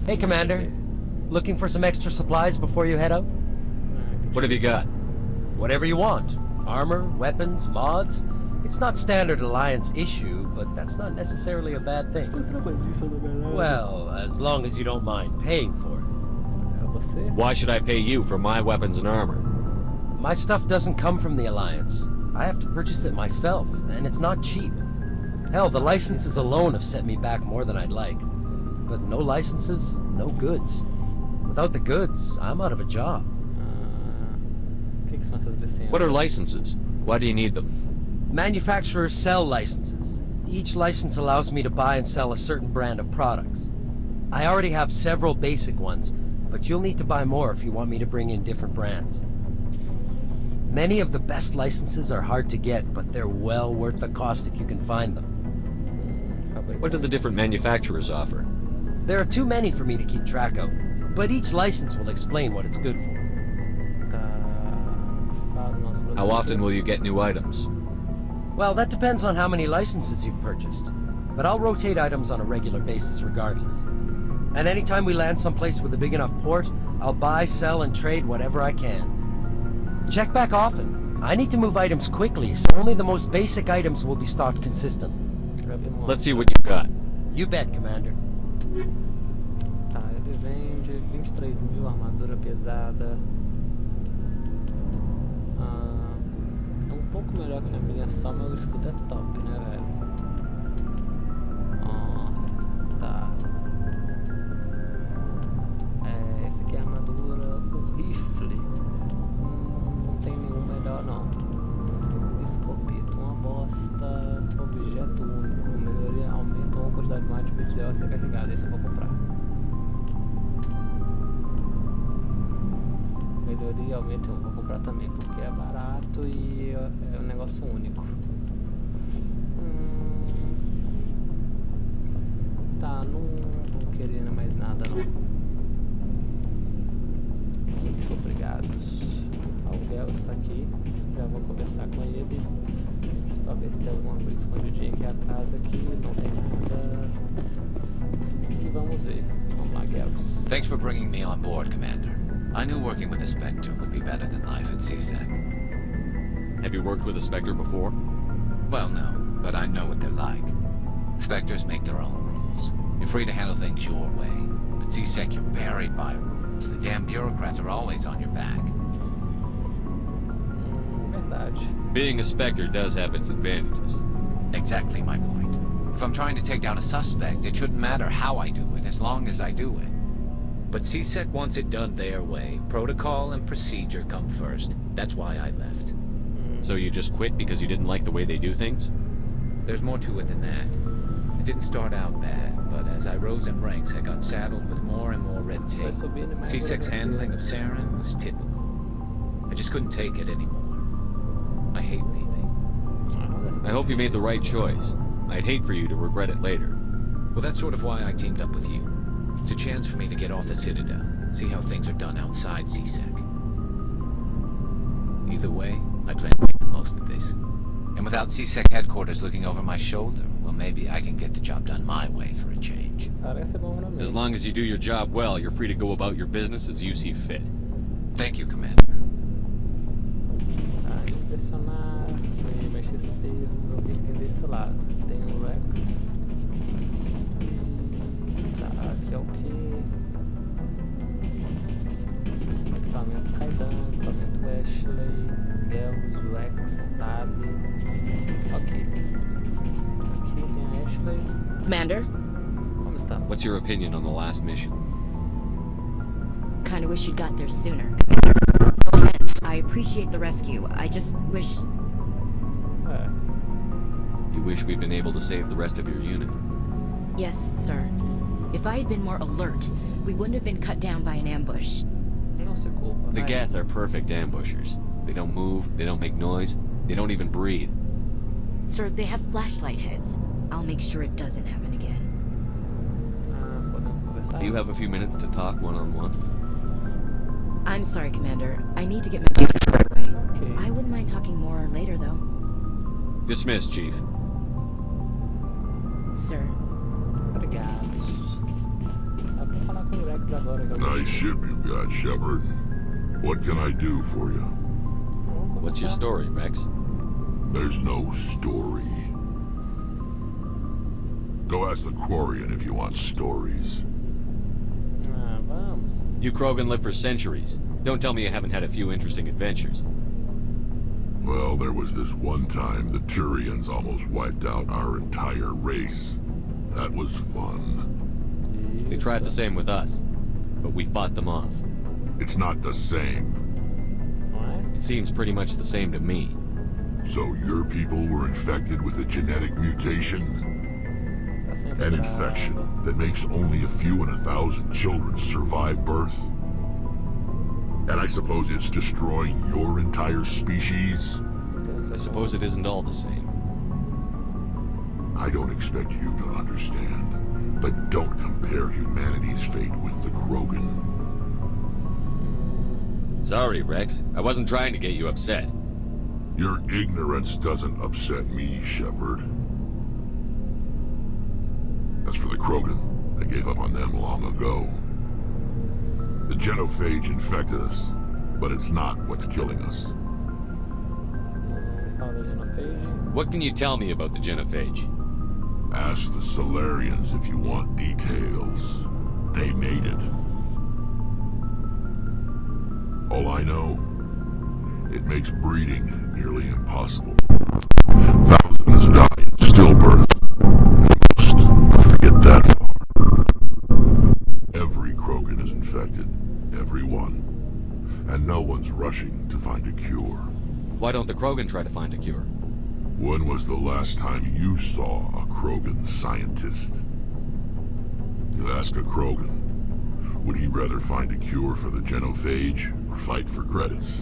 Hey, Commander. Looking for some extra supplies before you head out? What have you got? Whatever you want. Armor, weapons, mods. It's not standard Alliance issue, but that's not necessarily a bad thing. Well, as long as you don't mind paying for it. Why should I pay you for my weapons and armor? My stuff doesn't come from the Alliance. I have to purchase it myself, and it's not cheap. Hell, the licenses alone have set me back more than I'd like. But no licenses, no goods. Without the goods, I'm out of a job. What are licenses? Why do you need them? Manufacturers sell licenses. Each license allows me to buy and sell a certain brand of products. I already have several basic ones, but you'll need to buy more if you want me to bring in different brands. Many of the best licenses are hard to get, but they're well worth the cost if you can find them. What do the different manufacturers offer? There are too many for me to keep track of, but each license will explain what it's good for. How often will you get new items? Well, that depends on how many licenses you've purchased, but I'll rotate items on a regular basis regardless. And anytime we land someplace with a big enough port, I'll buy, sell, and trade whatever I can. Check back often. I need to move items quickly, so only the most basic items will be stocked consistently. Let's see what you've got. You bet, Commander. Tá, ele vende 23.000 armadura pesada. É um pouco melhor que na minha só, mas o escudo é top, né, velho? Tá. Esse aqui é a armadura, o rifle. Não tem nenhum melhor não. Escopeta, uma bosta. Objeto único. Melhoria aumenta a quantidade mais de material a ser carregado. Esse eu vou comprar. Melhoria aumenta eu vou comprar também, porque é barato e é um negócio único. Tá, não vou querer mais nada não. Muito obrigado. Alguel está aqui, já vou conversar com ele. Só ver se tem alguma coisa escondidinha aqui atrás, aqui não tem nada. E vamos ver. Vamos lá, Gels. Thanks for bringing me on board, Commander. I knew working with a Spectre would be better than life at CSEC. Have you worked with a Spectre before? Well, no, but I know what they're like. Spectres make their own rules. You're free to handle things your way. At CSEC, you're buried by rules. The damn bureaucrats are always on your back. Verdade. Being a Spectre does have its advantages. Exactly my point. If I'm trying to take down a suspect, it shouldn't matter how I do it, as long as I do it. But CSEC wants it done their way. Protocol and procedure come first. That's why I left. So you just quit because you didn't like the way they do things? There's more to it than that. It didn't start out bad, but as I rose in ranks, I got saddled with more and more red tape. CSEC's handling of Saren was typical. I just couldn't take it anymore. I hate leaving. I hope you made the right choice. I'd hate for you to regret it later. Well, that's sort of why I teamed up with you. It's a chance for me to get off the Citadel, see how things are done outside CSEC. Either way, I plan to make the most of this. And without CSEC headquarters looking over my shoulder, well, maybe I can get the job done my way for a change. As long as you do your job well, you're free to go about your business as you see fit. Thank you, Commander. Inspecionar, mais XP, vamos ver o que tem desse lado. Tem o Rex. Aqui é o que? Equipamento Kaidan, equipamento Ashley, Gels, Rex, Tab. Ok. Aqui tem a Ashley. Commander? Como está? What's your opinion on the last mission? Kinda wish you'd got there sooner, Commander. No offense, I appreciate the rescue. I just wish... You wish we'd been able to save the rest of your unit? Yes, sir. If I had been more alert, we wouldn't have been cut down by an ambush. Não se culpa. The Geth are perfect ambushers. They don't move, they don't make noise, they don't even breathe. Sir, they have flashlight heads. I'll make sure it doesn't happen again. Do you have a few minutes to talk one-on-one? I'm sorry, Commander. I need to get my duties right away. Okay. I wouldn't mind talking more later, though. Dismissed, Chief. Sir. Obrigado. Dá pra falar Rex agora que eu Nice ship you got, Shepard. What can I do for you? What's your story, Rex? There's no story. Go ask the Quarian if you want stories. Ah, vamos. You Krogan live for centuries. Don't tell me you haven't had a few interesting adventures. Well, there was this one time the Turians almost wiped out our entire race. That was fun. They tried the same with us, but we fought them off. It's not the same. Não é? It seems pretty much the same to me. So your people were infected with a genetic mutation? Tá sempre An bravo. infection that makes only a few in 1,000 children survive birth? And I suppose it's destroying your entire species? I suppose it isn't all the same. I don't expect you to understand, but don't compare humanity's fate with the Krogan. Sorry, Rex. I wasn't trying to get you upset. Your ignorance doesn't upset me, Shepard. As for the Krogan, I gave up on them long ago. The genophage infected us, but it's not what's killing us. Fala da genophage. What can you tell me about the genophage? Ask the Solarians if you want details. They made it. All I know, it makes breeding nearly impossible. Thousands die in stillbirth. Must never get that far. Every Krogan is infected. Every one. And no one's rushing to find a cure. Why don't the Krogan try to find a cure? When was the last time you saw a Krogan scientist? You ask a Krogan, would he rather find a cure for the genophage or fight for credits?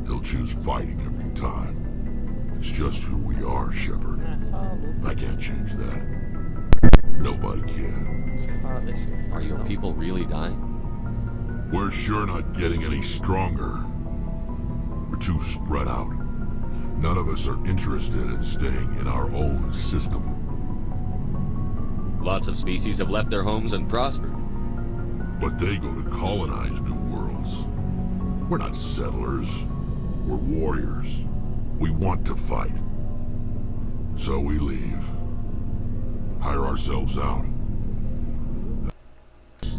He'll choose fighting every time. It's just who we are, Shepard. É só a luta. I can't change that. Nobody can. Fala, deixa isso. Are your então. people really dying? We're sure not getting any stronger. We're too spread out. None of us are interested in staying in our own system. Lots of species have left their homes and prospered. But they go to colonize new worlds. We're not settlers. We're warriors. We want to fight. So we leave. Hire ourselves out.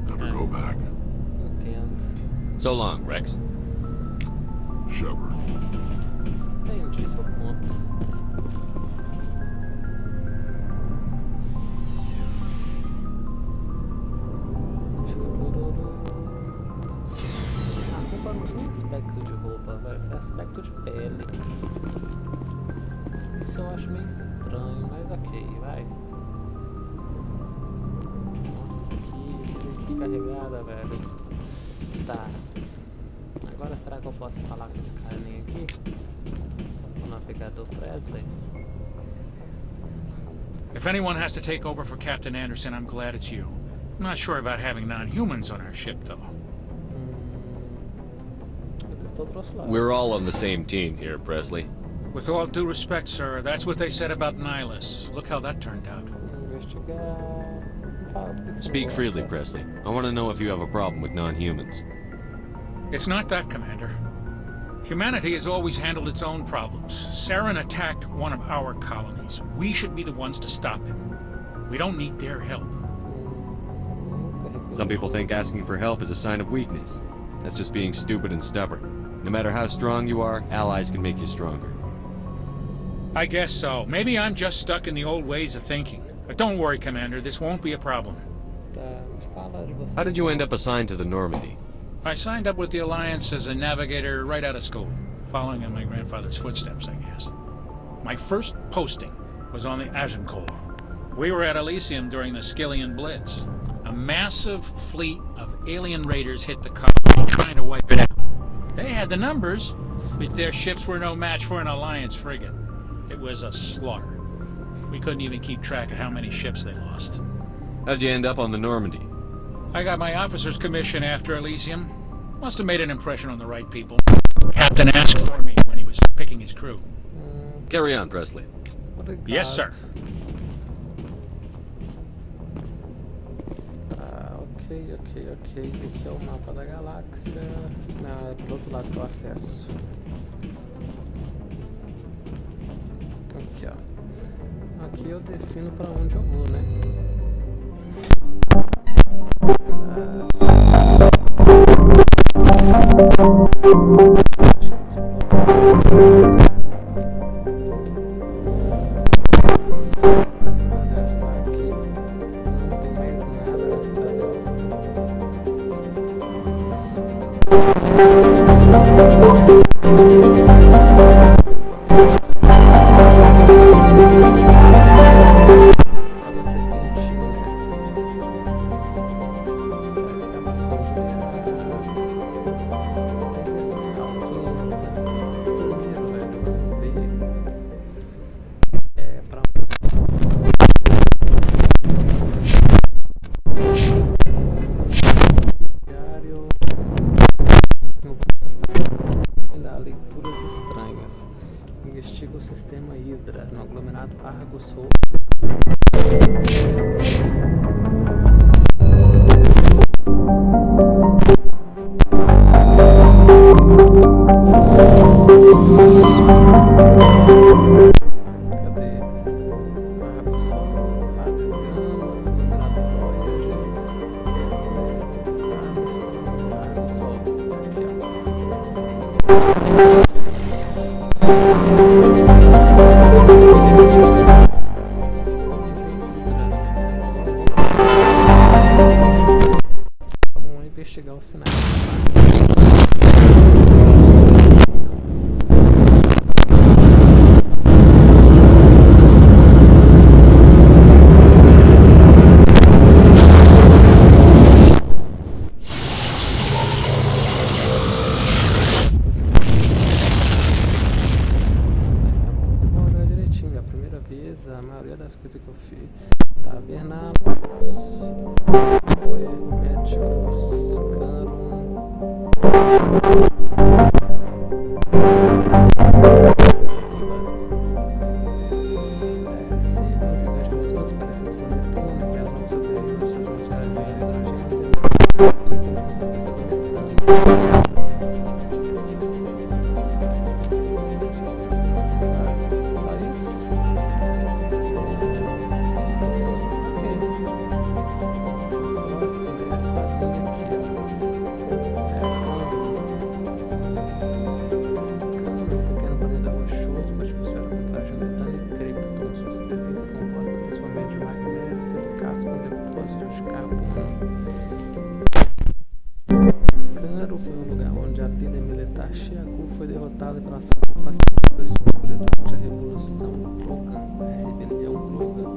Never go back. Entendo. So long, Rex. Shepard. Entendi seu ponto. A roupa não foi aspecto de roupa, velho. Foi aspecto de pele. Isso eu acho meio estranho, mas ok, vai. Nossa, que carregada, velho. Tá. Agora será que eu posso falar com esse carinha aqui? O navegador Presley. If anyone has to take over for Captain Anderson, I'm glad it's you. I'm not sure about having non-humans on our ship, though. Eles estão do outro lado. We're all on the same team here, Presley. With all due respect, sir, that's what they said about Nihilus. Look how that turned out. Investigar. Fala, por que que você Speak não freely, gosta? Presley. I want to know if you have a problem with non-humans. It's not that, Commander. Humanity has always handled its own problems. Saren attacked one of our colonies. We should be the ones to stop him. We don't need their help. Some people think asking for help is a sign of weakness. That's just being stupid and stubborn. No matter how strong you are, allies can make you stronger. I guess so. Maybe I'm just stuck in the old ways of thinking. But don't worry, Commander, this won't be a problem. Tá, fala de você. How did you end up assigned to the Normandy? I signed up with the Alliance as a navigator right out of school, following in my grandfather's footsteps, I guess. My first posting was on the Agincourt. We were at Elysium during the Skillian Blitz. A massive fleet of alien raiders hit the colony trying to wipe it out. They had the numbers, but their ships were no match for an Alliance frigate. It was a slaughter. We couldn't even keep track of how many ships they lost. How'd you end up on the Normandy? I got my officer's commission after Elysium. Must have made an impression on the right people. Captain asked for me when he was picking his crew. Carry on, Presley. Obrigado. Yes, sir. Tá, ok. Ok. Aqui é o mapa da galáxia. É pro outro lado que eu acesso. Aqui, ó. Aqui eu defino pra onde eu vou, né? A cidade está aqui. Não tem mais nada na cidade. Investiga o sistema Hydra no aglomerado Argos. Vamos investigar os sinais. A maioria das coisas que eu fiz. Tavernáculos, médicos, foi derrotada pela ação pacífica durante a Revolução Krogan, a rebelião Krogan.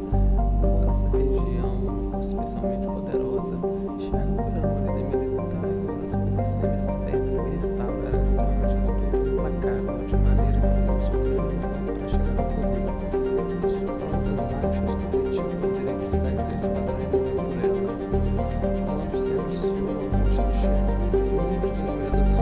Essa região especialmente poderosa, Thiago era uma líder militar e uma das poucas semi-espertas que restavam era extremamente astuta e implacável, de maneira que não sofreu para chegar ao poder. Os próprios machos competiam com o direito de estar entre esse padrão por ela. Quando se anunciou a morte de Thiago, muitos dos vereadores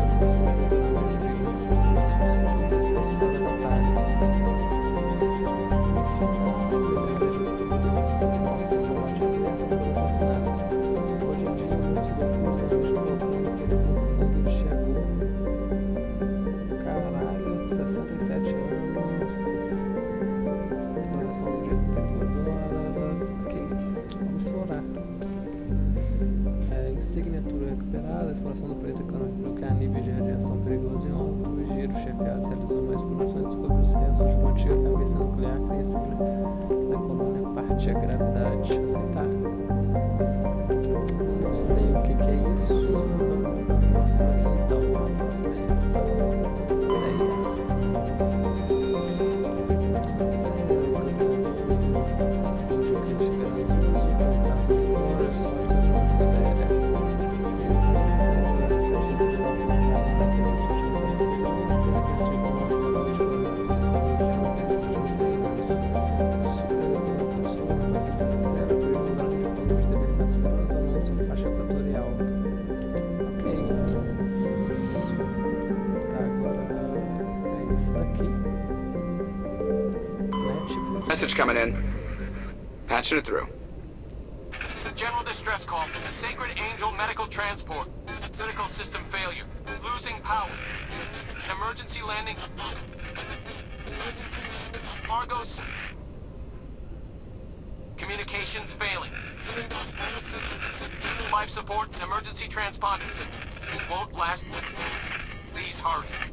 recuperada, a exploração do planeta bloqueia níveis de radiação perigosa em alto. O giro chefiado realizou uma exploração e descobriu os restos de uma antiga cabeça nuclear que tem sigla da colônia Parte a gravidade. Aceitar. Não sei o que é isso. A próxima aqui então, a próxima é essa. Message coming in. Patching it through. General distress call. The Sacred Angel medical transport. Critical system failure. Losing power. Emergency landing. Argos. Communications failing. Life support. Emergency transponder. Won't last. Please hurry.